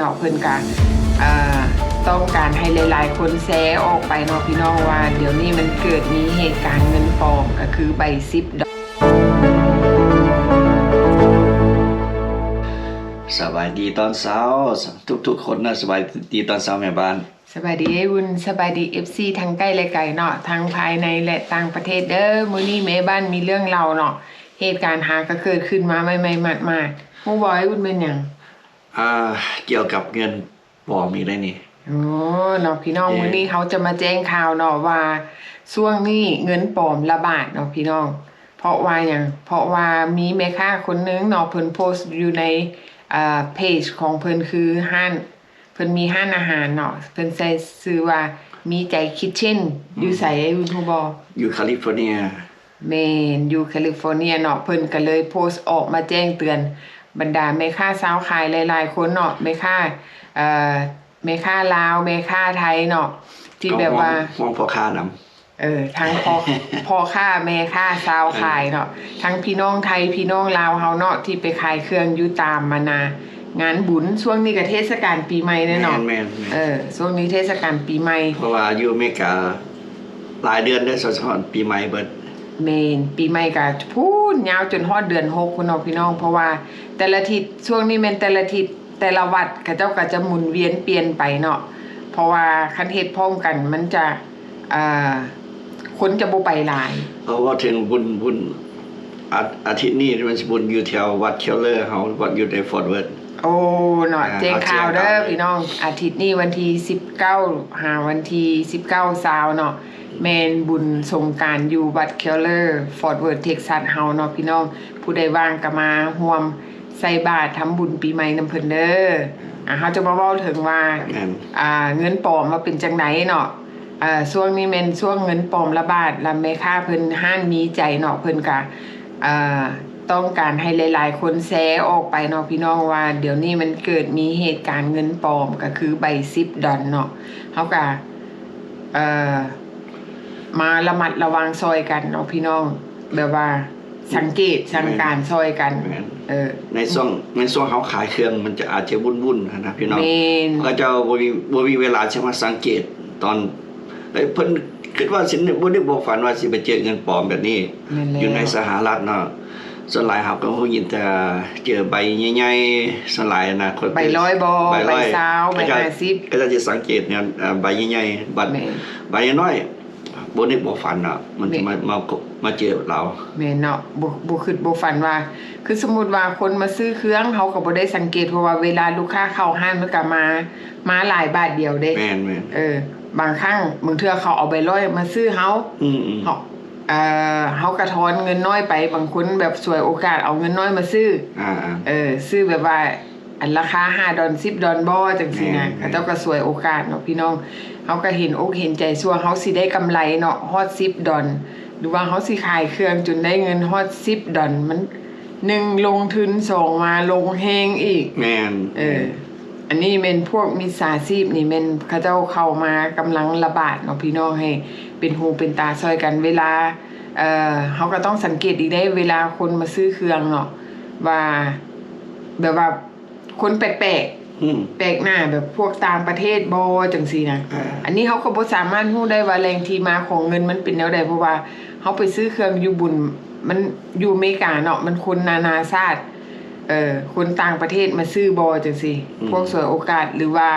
เนาะเพิ่นก็ต้องการให้หลายๆคนแชร์ออกไปเนาะพี่น้องว่าเดี๋ยวนี้มันเกิดมีเหตุการณ์เงินปลอมก็คือใบ10 ดอกสบายดีตอนเช้าทุกคนนะสบายดีตอนเช้าแม่บ้านสบายดีบุญสบายดี FC ทั้งใกล้และไกลเนาะทั้งภายในและต่างประเทศเด้อมื้อนี้แม่บ้านมีเรื่องเล่าเนาะเหตุการณ์ก็เกิดขึ้นมาใหม่ๆมาดๆฮู้บ่ให้บุญเป็นหยังเกี่ยวกับเงินปลอมอีกได้นี่โอ้เนาะพี่น้องมื้อนี้เขาจะมาแจ้งข่าวเนาะว่าช่วงนี้เงินปลอมระบาดเนาะพี่น้องเพราะว่าหยังเพราะว่ามีแม่ค้าคนนึงเนาะเพิ่นโพสต์อยู่ในเพจของเพิ่นคือห้านเพิ่นมีห้านอาหารเนาะเพิ่นใส่ชื่อว่ามีใจคิทเช่นอยู่ไสคุณผู้บ่อยู่แคลิฟอร์เนียแม่นอยู่แคลิฟอร์เนียเนาะเพิ่นก็เลยโพสต์ออกมาแจ้งเตือนบรรดาแม่ค้าสาวขายหลายๆคนเนาะแม่ค้าแม่ค้าลาวแม่ค้าไทยเนาะที่แบบว่าห่วงพ่อค้านำทั้งพ่อค้าแม่ค้าสาวขายเนาะทั้งพี่น้องไทยพี่น้องลาวเฮาเนาะที่ไปขายเครื่องอยู่ตามมานางานบุญช่วงนี้ก็เทศกาลปีใหม่เนาะแม่นช่วงนี้เทศกาลปีใหม่เพราะว่าอยู่อเมริกาหลายเดือนได้สอนปีใหม่เบิดแม่นปีใหม่ก็พูนยาวจนฮอดเดือน6พุ่นเนาะพี่น้องเพราะว่าแต่ละทิศช่วงนี้แม่นแต่ละทิศแต่ละวัดเขาเจ้าก็จะหมุนเวียนเปลี่ยนไปเนาะเพราะว่าคันเฮ็ดพร้อมกันมันจะคนจะบ่ไปหลายเอาว่าถึงบุญอาทิตย์นี้มันสิบุญอยู่แถววัดเคลเลอร์เฮาวัดอยู่ในฟอร์ตเวิร์ธโอ้เนาะแจ้งข่าวเด้อพี่น้องอาทิตย์นี้วันที่19หาวันที่19 20เนาะแม่นบุญสงกรานต์อยู่วัดเคลเลอร์ฟอร์ตเวิร์ธเท็กซัสเฮาเนาะพี่น้องผู้ใดว่างก็มาร่วมใส่บาตรทำบุญปีใหม่นำเพิ่นเด้อเฮาจะมาเว้าถึงว่าเงินปลอมว่าเป็นจังไดเนาะช่วงนี้แม่นช่วงเงินปลอมระบาดแล้วแม่ค้าเพิ่นห้านมีใจเนาะเพิ่นก็ต้องการให้หลายๆคนแชร์ออกไปเนาะพี่น้องว่าเดี๋ยวนี้มันเกิดมีเหตุการณ์เงินปลอมก็คือใบ10 ดอลเนาะเฮาก็มาระมัดระวังซอยกันเนาะพี่น้องแบบว่าสังเกตสังการซอยกันในช่วงเฮาขายเครื่องมันจะอาจจะวุ่นๆนะพี่น้องก็จะบ่มีเวลาจะมาสังเกตตอนเพิ่นคิดว่าสิบ่ได้บ่ฝันว่าสิไปเจอเงินปลอมแบบนี้อยู่ในสหรัฐเนาะส่วนหลายเฮาก็ฮู้ยินแต่เจอใบใหญ่ๆส่วนหลายนะคนใบ100บ่ใบ20ใบ50ก็จะสังเกตเนี่ยใบใหญ่ๆบัดใบน้อยบ่ได้บ่ฝันเนาะมันจะมาเจอเราแม่นเนาะบ่คิดบ่ฝันว่าคือสมมุติว่าคนมาซื้อเครื่องเฮาก็บ่ได้สังเกตเพราะว่าเวลาลูกค้าเข้าห้างมันก็มาหลายบาทเดียวเด้แม่นบางครั้งบางเทื่อเขาเอาใบ100มาซื้อเฮาเฮาก็ทอนเงินน้อยไปบางคนแบบสวยโอกาสเอาเงินน้อยมาซื้อซื้อแบบว่าอันราคา5 ดอล10 ดอลบ่จังซี่นะเขาเจ้าก็สวยโอกาสเนาะพี่น้องเฮาก็เห็นอกเห็นใจซัวเฮาสิได้กำไรเนาะฮอด10 ดอลหรือว่าเฮาสิขายเครื่องจนได้เงินฮอด10 ดอลมัน1ลงทุน2มาลงแฮงอีกแม่นอันนี้แม่นพวกมิจฉาชีพนี่แม่นเขาเจ้าเข้ามากำลังระบาดเนาะพี่น้องให้เป็นหูเป็นตาช่วยกันเวลาเฮาก็ต้องสังเกตอีกได้เวลาคนมาซื้อเครื่องเนาะว่าแบบว่าคนแปลกแปลกหน้าแบบพวกต่างประเทศบ่จังซี่นะอันนี้เฮาก็บ่สามารถฮู้ได้ว่าแหล่งที่มาของเงินมันเป็นแนวใดเพราะว่าเฮาไปซื้อเครื่องอยู่บุญมันอยู่อเมริกาเนาะมันคนนานาชาติคนต่างประเทศมาซื้อบ่จังซี่พวกสวยโอกาสหรือว่า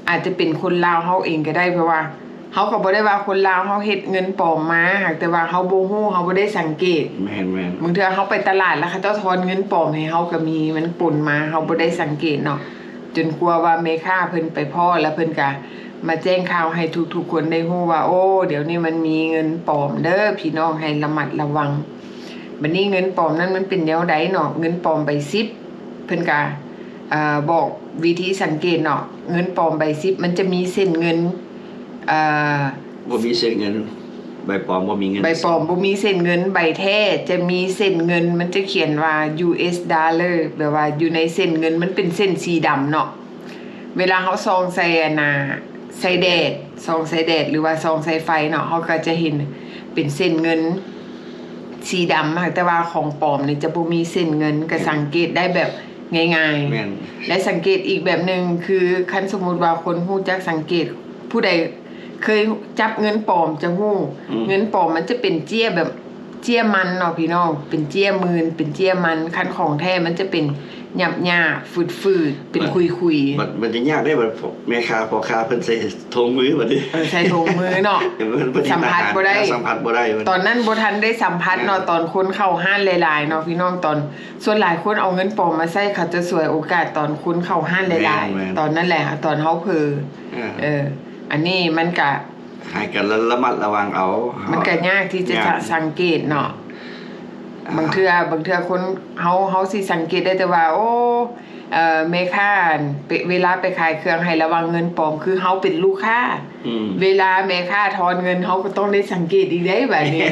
อาจจะเป็นคนลาวเฮาเองก็ได้เพราะว่าเฮาก็บ่ได้ว่าคนลาวเฮาเฮ็ดเงินปลอมมาหากแต่ว่าเฮาบ่ฮู้เฮาบ่ได้สังเกตแม่นบางเทื่อเฮาไปตลาดแล้วเขาเจ้าทอนเงินปลอมให้เฮาก็มีมันปนมาเฮาบ่ได้สังเกตเนาะจนกลัวว่าแม่ค้าเพิ่นไปพ้อแล้วเพิ่นก็มาแจ้งข่าวให้ทุกๆคนได้ฮู้ว่าโอ้เดี๋ยวนี้มันมีเงินปลอมเด้อพี่น้องให้ระมัดระวังบัดนี้เงินปลอมนั้นมันเป็นแนวใดเนาะเงินปลอมใบ10เพิ่นก็บอกวิธีสังเกตเนาะเงินปลอมใบ10มันจะมีเส้นเงินบ่มีเส้นเงินใบปลอมบ่มีเงินใบปลอมบ่มีเส้นเงินใบแท้จะมีเส้นเงินมันจะเขียนว่า US dollar แบบว่าอยู่ในเส้นเงินมันเป็นเส้นสีดำเนาะเวลาเฮาส่องใส่ใส่แดดส่องใส่แดดหรือว่าส่องใส่ไฟเนาะเฮาก็จะเห็นเป็นเส้นเงินสีดำแต่ว่าของปลอมนี่จะบ่มีเส้นเงินก็สังเกตได้แบบ ง่าย แม่น ๆและสังเกตอีกแบบหนึ่งคือคันสมมุติว่าคนฮู้จักสังเกตผู้ใดเคยจับเงินปลอมจะฮู้เงินปลอมมันจะเป็นเจี้ยแบบเจี้ยมันเนาะพี่น้องเป็นเจี้ยมืนเป็นเจี้ยมันคันของแท้มันจะเป็นหยับๆฝืดๆเป็นคุยๆ มันจะยากได้แบบแม่ค้าพ่อค้าเพิ่นใส่ถุงมือบัดนี้ ใส่ถุงมือเนาะ สัมผัสบ่ได้ สัมผัสบ่ได้ ตอนนั้นบ่ทันได้สัมผัสเนาะตอนคนเข้าห้านหลายๆเนาะพี่น้องตอนส่วนหลายคนเอาเงินปลอมมาใส่เขาจะสวยโอกาสตอนคนเข้าห้านหลายๆตอนนั้นแหละตอนเฮาเผลออันนี้มันก็ ให้กันระมัดระวังเอามั มันก็ยากที่จะสังเกตเนาะบางเทื่อคนเฮาสิสังเกตได้แต่ว่าโอ้แม่ค้าเวลาไปขายเครื่องให้ระวังเงินปลอมคือเฮาเป็นลูกค้าเวลาแม่ค้าทอนเงินเฮาก็ต้องได้สังเกตอีกได้แบบนี้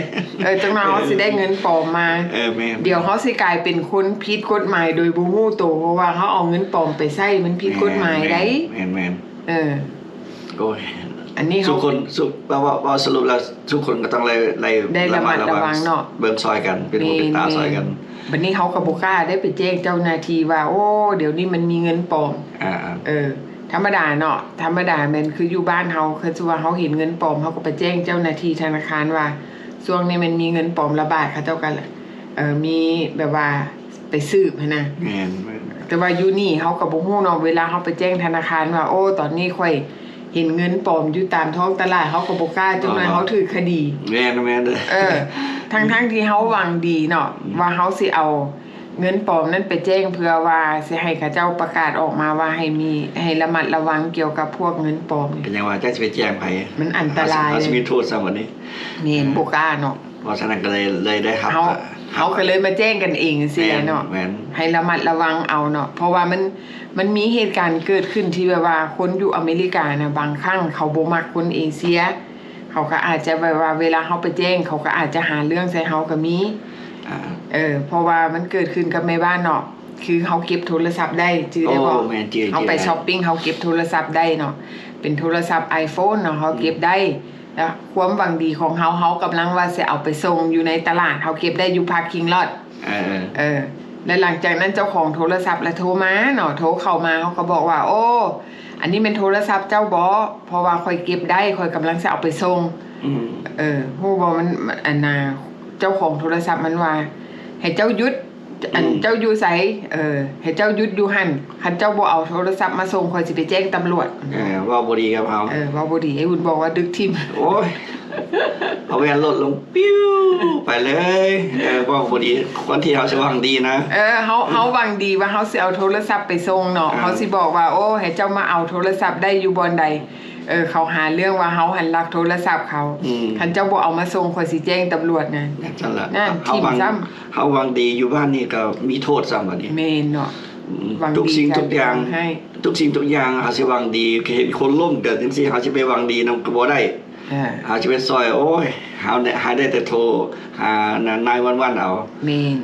จังหวะเฮาสิได้เงินปลอมมาเดี๋ยวเฮาสิกลายเป็นคนผิดกฎหมายโดยบ่ฮู้ตัวเพราะว่าเฮาเอาเงินปลอมไปใช้มันผิดกฎหมายได้แม่นโอ้ยอันนี้ทุกคนว่าสรุปแล้วทุกคนก็ต้องได้ระมัดระวังเนาะเบิ่งซอยกันเป็นหูเป็นตาซอยกันบัดนี้เฮาก็บ่กล้าได้ไปแจ้งเจ้าหน้าที่ว่าโอ้เดี๋ยวนี้มันมีเงินปลอมธรรมดาเนาะธรรมดาแม่นคืออยู่บ้านเฮาคือว่าเฮาเห็นเงินปลอมเฮาก็ไปแจ้งเจ้าหน้าที่ธนาคารว่าช่วงนี้มันมีเงินปลอมระบาดเขาเจ้ากันมีแบบว่าไปสืบนะแต่ว่าอยู่นี่เฮาก็บ่ฮู้เนาะเวลาเฮาไปแจ้งธนาคารว่าโอ้ตอนนี้ค่อยเห็นเงินปลอมอยู่ตามท้องตลาดเฮาก็บ่กล้าจังได๋เฮาถือคดีแม่นเด้อทั้งที่เฮาหวังดีเนาะว่าเฮาสิเอาเงินปลอมนั้นไปแจ้งเพื่อว่าสิให้เขาเจ้าประกาศออกมาว่าให้ระมัดระวังเกี่ยวกับพวกเงินปลอมเป็นจังว่าจักสิไปแจ้งไผมันอันตรายสิมีโทษซะบัดนี้แม่นบ่กล้าเนาะเพราะฉะนั้นก็เลยได้ครับเฮาก็เลยมาแจ้งกันเองสิเนาะให้ระมัดระวังเอาเนาะเพราะว่ามันมีเหตุการณ์เกิดขึ้นที่แบบว่าคนอยู่อเมริกานะบางครั้งเขาบ่มักคนเอเชียเขาก็อาจจะแบบว่าเวลาเฮาไปแจ้งเขาก็อาจจะหาเรื่องใส่เฮาก็มีเพราะว่ามันเกิดขึ้นกับแม่บ้านเนาะคือเฮาเก็บโทรศัพท์ได้จื้อได้บ่เฮาไปช้อปปิ้งเฮาเก็บโทรศัพท์ได้เนาะเป็นโทรศัพท์ iPhone เนาะเฮาเก็บได้แล้วความหวังดีของเฮากำลังว่าสิเอาไปส่งอยู่ในตลาดเฮาเก็บได้อยู่พาร์คิงลอตและหลังจากนั้นเจ้าของโทรศัพท์ละโทรมาเนาะโทรเข้ามาเฮาก็บอกว่าโอ้อันนี้เป็นโทรศัพท์เจ้าบ่เพราะว่าค่อยเก็บได้ค่อยกำลังสิเอาไปส่งฮู้บ่มันอันน่ะเจ้าของโทรศัพท์มันว่าให้เจ้าหยุดอันเจ้าอยู่ไสให้เจ้าหยุดอยู่หั่นคันเจ้าบ่เอาโทรศัพท์มาส่งค่อยสิไปแจ้งตำรวจว่าบ่ดีกับเฮาว่าบ่ดีไอ้บุญบอกว่าดึกทิ่มโอ้ยเอาแว่นลดลงปิ้วไปเลยว่าบ่ดีคนที่เฮาสิหวังดีนะเฮาหวังดีว่าเฮาสิเอาโทรศัพท์ไปส่งเนาะเฮาสิบอกว่าโอ้ให้เจ้ามาเอาโทรศัพท์ได้อยู่บ่อนใดเขาหาเรื่องว่าเฮาหันลักโทรศัพท์เขาคันเจ้าบ่เอามาส่งค่อยสิแจ้งตำรวจนะนั่นทิ่มซ้ำเฮาหวังดีอยู่บ้านนี่ก็มีโทษซ้ำบัดนี้แม่นเนาะทุกสิ่งทุกอย่างทุกสิ่งทุกอย่างเฮาสิหวังดีเห็นคนล้มเกิดจังซี่เฮาสิไปหวังดีนำก็บ่ได้เฮาสิไปซอยโอ้ยเฮาได้แต่โทรหานายวันๆเอาแม่น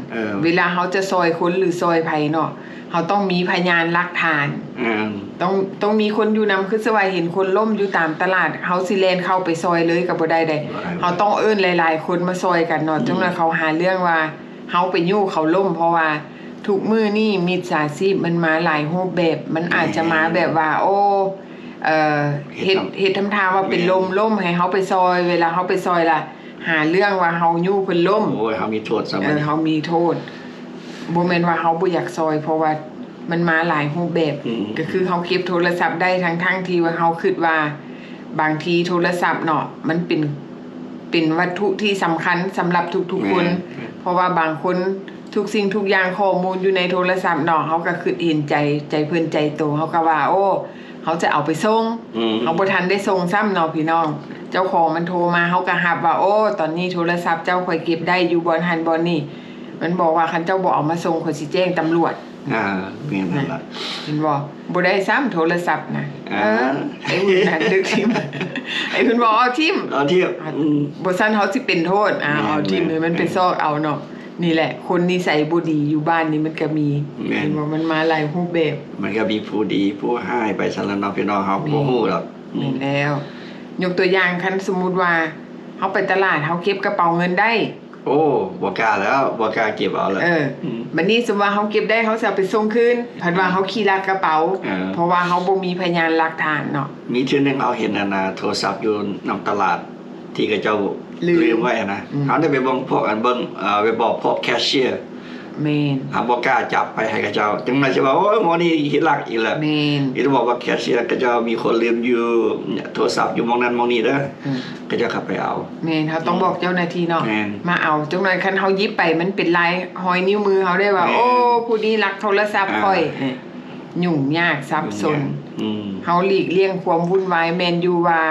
เวลาเฮาจะซอยคนหรือซอยไผเนาะเฮาต้องมีพยานหลักฐานต้องมีคนอยู่นำคือสิว่าเห็นคนล้มอยู่ตามตลาดเฮาสิแล่นเข้าไปซอยเลยก็บ่ได้เฮาต้องเอิ้นหลายๆคนมาซอยกันเนาะจังนั้นเขาหาเรื่องว่าเฮาไปยู่เขาล้มเพราะว่าทุกมื้อนี้มิจฉาชีพมันมาหลายรูปแบบมันอาจจะมาแบบว่าโอ้เฮ็ดทำท่าว่าเป็นล้มให้เฮาไปซอยเวลาเฮาไปซอยล่ะหาเรื่องว่าเฮายู่เพิ่นล้มโอ้ยเฮามีโทษซะบัดเฮามีโทษบ่แม่นว่าเฮาบ่อยากซอยเพราะว่ามันมาหลายรูปแบบก็คือเฮาเก็บโทรศัพท์ได้ทั้งที่ว่าเฮาคิดว่าบางทีโทรศัพท์เนาะมันเป็นวัตถุที่สำคัญสำหรับทุกๆคนเพราะว่าบางคนทุกสิ่งทุกอย่างข้อมูลอยู่ในโทรศัพท์เนาะเฮาก็คิดเห็นใจเพิ่นใจโตเฮาก็ว่าโอ้เฮาจะเอาไปส่งเฮาบ่ทันได้ส่งซ้ำเนาะพี่น้องเจ้าของมันโทรมาเฮาก็รับว่าโอ้ตอนนี้โทรศัพท์เจ้าค่อยเก็บได้อยู่บ่อนหันบ่อนนี่มันบอกว่าคันเจ้าบ่เอามาส่งค่อยสิแจ้งตำรวจแม่นนั่นล่ะเห็นบ่ได้ซ้ำโทรศัพท์นะไอ้หุ่นนั่นดึกทิ่มไอ้เพิ่นบอกเอาทิ่มบ่ซั่นเฮาสิเป็นโทษเอาทิ่มเลยมันเป็นซอกเอาเนาะนี่แหละคนนิสัยบ่ดีอยู่บ้านนี่มันก็มีเห็นว่ามันมาหลายรูปแบบมันก็มีผู้ดีผู้ร้ายไปซั่นล่ะเนาะพี่น้องเฮาบ่ฮู้ดอกนี่แล้วยกตัวอย่างคันสมมุติว่าเฮาไปตลาดเฮาเก็บกระเป๋าเงินได้ โอ้บ่กล้าแล้วบ่กล้าเก็บเอาแล้ว บัดนี้สมมุติว่าเฮาเก็บได้เฮาสิเอาไปส่งคืนเพิ่นว่าเฮาขี้ลักกระเป๋า เพราะว่าเฮาบ่มีพยานหลักฐานเนาะ มีเทื่อนึงเราเห็นอันน่ะโทรศัพท์อยู่นำตลาดที่เขาเจ้าลืมไว้นะเขาได้ไปบอกพวกไปบอกพวกแคชเชียร์ แม่น หาบ่กล้าจับไปให้เขาเจ้าจังได๋สิว่าโอ้ยหมอนี่คิดลักอีกแล้ว แม่น อีกบอกว่าแคชเชียร์เขาเจ้ามีคนลืมอยู่โทรศัพท์อยู่หม้องนั้นหม้องนี้เด้อเขาเจ้าขับไปเอา แม่นเฮาต้องบอกเจ้าหน้าที่เนาะ แม่น มาเอาจังหน่อยคันเฮาหยิบไปมันเป็นลายหอยนิ้วมือเฮาได้ว่า แม่น โอ้ผู้นี้ลักโทรศัพท์ข่อยยุ่งยากซับซ้อน เฮาหลีกเลี่ยงความวุ่นวายแม่นอยู่ว่า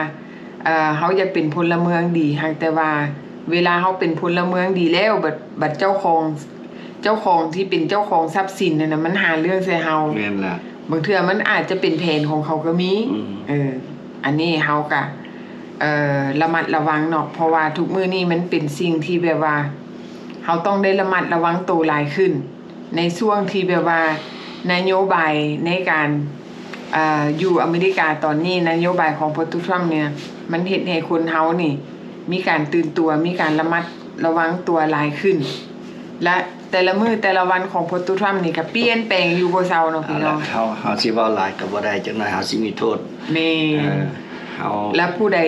เฮาอยากเป็นพลเมืองดีหากแต่ว่าเวลาเฮาเป็นพลเมืองดีแล้วบัดเจ้าของที่เป็นเจ้าของทรัพย์สินนั่นน่ะมันหาเรื่องใส่เฮา แม่นล่ะ บางเทื่อมันอาจจะเป็นแผนของเขาก็มีอันนี้เฮาก็ระมัดระวังเนาะเพราะว่าทุกมื้อนี้มันเป็นสิ่งที่แบบว่าเฮาต้องได้ระมัดระวังตัวหลายขึ้น ในช่วงที่แบบว่านโยบายในการอยู่อเมริกาตอนนี้นโยบายของโพสต์ทรัมป์เนี่ยมันเฮ็ดให้คนเฮานี่มีการตื่นตัวมีการระมัดระวังตัวหลายขึ้น และแต่ละมื้อแต่ละวันของโพสต์ทรัมป์นี่ก็เปลี่ยนแปลงอยู่บ่เซาเนาะพี่น้อง เฮาสิเว้าหลายก็บ่ได้จังได๋เฮาสิมีโทษ แม่ เฮา และผู้ใด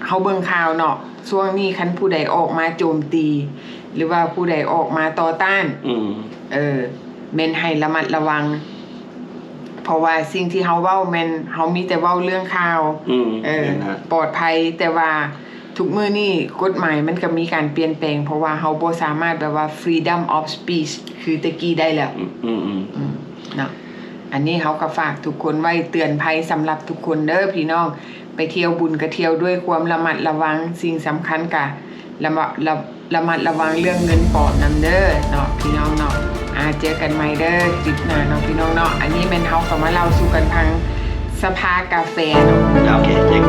เฮาเบิ่งข่าวเนาะช่วงนี้คันผู้ใดออกมาโจมตี หรือว่าผู้ใดออกมาต่อต้านแม่นให้ระมัดระวัง เพราะว่าสิ่งที่เฮาเว้าแม่นเฮามีแต่เว้าเรื่องข่าวปลอดภัยแต่ว่าทุกมื้อนี้กฎหมายมันก็มีการเปลี่ยนแปลงเพราะว่าเฮาบ่สามารถแบบว่า freedom of speech คือตะกี้ได้แล้วเนาะอันนี้เฮาก็ฝากทุกคนไว้เตือนภัยสำหรับทุกคนเด้อพี่น้องไปเที่ยวบุญก็เที่ยวด้วยความระมัดระวังสิ่งสำคัญก็ระมัดระวังเรื่องเงินปลอมนำเด้อเนาะพี่น้องเนาะเจอกันใหม่เด้อคลิปหน้าเนาะพี่น้องเนาะอันนี้แม่นเฮาก็มาเล่าสู่กันทางสภากาแฟเนาะ โอเคเจ๊ง